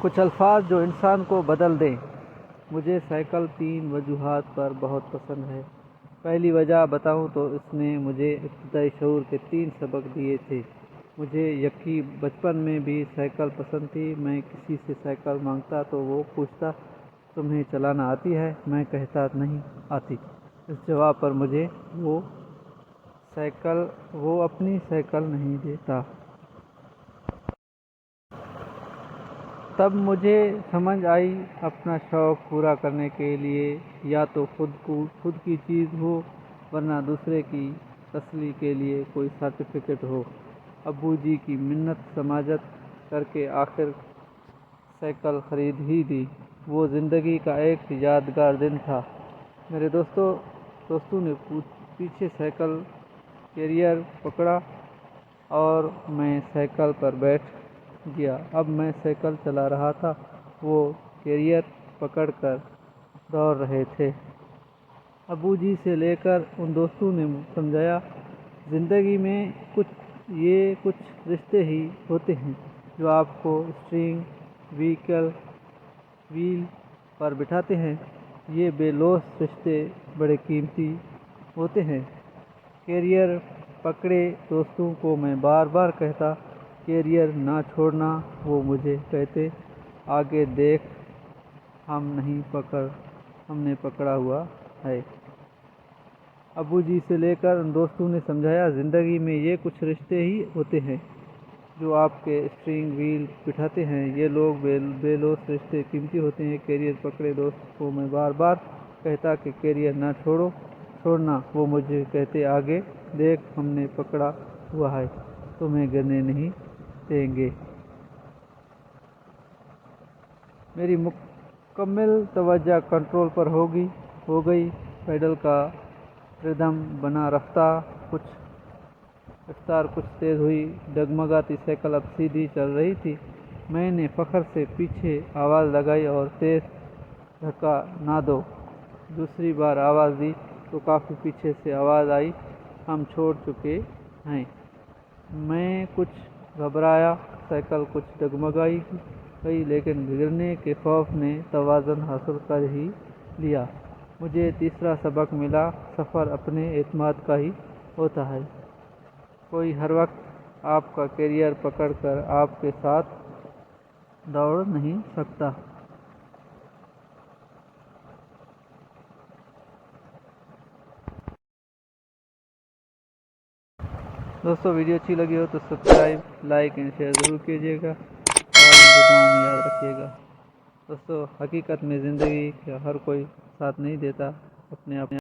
کچھ الفاظ جو انسان کو بدل دیں۔ مجھے سائیکل 3 وجوہات پر بہت پسند ہے۔ پہلی وجہ بتاؤں تو اس نے مجھے ابتدائی شعور کے 3 سبق دیے تھے۔ مجھے یقینی بچپن میں بھی سائیکل پسند تھی۔ میں کسی سے سائیکل مانگتا تو وہ پوچھتا تمہیں چلانا آتی ہے؟ میں کہتا نہیں آتی۔ اس جواب پر مجھے وہ اپنی سائیکل نہیں دیتا۔ تب مجھے سمجھ آئی اپنا شوق پورا کرنے کے لیے یا تو خود کی چیز ہو ورنہ دوسرے کی تسلی کے لیے کوئی سرٹیفکیٹ ہو۔ ابو جی کی منت سماجت کر کے آخر سائیکل خرید ہی دی۔ وہ زندگی کا ایک یادگار دن تھا۔ میرے دوستوں نے پیچھے سائیکل کیریئر پکڑا اور میں سائیکل پر بیٹھ گیا۔ اب میں سائیکل چلا رہا تھا، وہ کیریئر پکڑ کر دوڑ رہے تھے۔ ابو جی سے لے کر ان دوستوں نے سمجھایا، زندگی میں کچھ رشتے ہی ہوتے ہیں جو آپ کو اسٹیئرنگ وہیل پر بٹھاتے ہیں۔ یہ بے لوث رشتے بڑے قیمتی ہوتے ہیں۔ کیریئر پکڑے دوستوں کو میں بار بار کہتا، کیریئر نہ چھوڑنا۔ وہ مجھے کہتے، آگے دیکھ، ہم نے پکڑا ہوا ہے۔ ابو جی سے لے کر ان دوستوں نے سمجھایا، زندگی میں کچھ رشتے ہی ہوتے ہیں جو آپ کے اسٹیئرنگ وہیل بٹھاتے ہیں۔ یہ لوگ بے لوث رشتے قیمتی ہوتے ہیں۔ کیریئر پکڑے دوست کو میں بار بار کہتا کہ کیریئر نہ چھوڑنا۔ وہ مجھے کہتے، آگے دیکھ، ہم نے پکڑا ہوا ہے، تمہیں گرنے نہیں دیں گے۔ میری مکمل توجہ کنٹرول پر ہو گئی۔ پیڈل کا ردم بنا، رفتار کچھ تیز ہوئی۔ ڈگمگاتی سائیکل اب سیدھی چل رہی تھی۔ میں نے فخر سے پیچھے آواز لگائی اور تیز دھکا نہ دو۔ دوسری بار آواز دی تو کافی پیچھے سے آواز آئی، ہم چھوڑ چکے ہیں۔ میں کچھ گھبرایا، سائیکل کچھ ڈگمگائی گئی، لیکن گرنے کے خوف نے توازن حاصل کر ہی لیا۔ مجھے تیسرا سبق ملا، سفر اپنے اعتماد کا ہی ہوتا ہے۔ کوئی ہر وقت آپ کا کیریئر پکڑ کر آپ کے ساتھ دوڑ نہیں سکتا۔ دوستو، ویڈیو اچھی لگی ہو تو سبسکرائب، لائک اینڈ شیئر ضرور کیجیے گا اور مجھے دعاؤں میں یاد رکھیے گا۔ دوستو، حقیقت میں زندگی کا ہر کوئی ساتھ نہیں دیتا، اپنے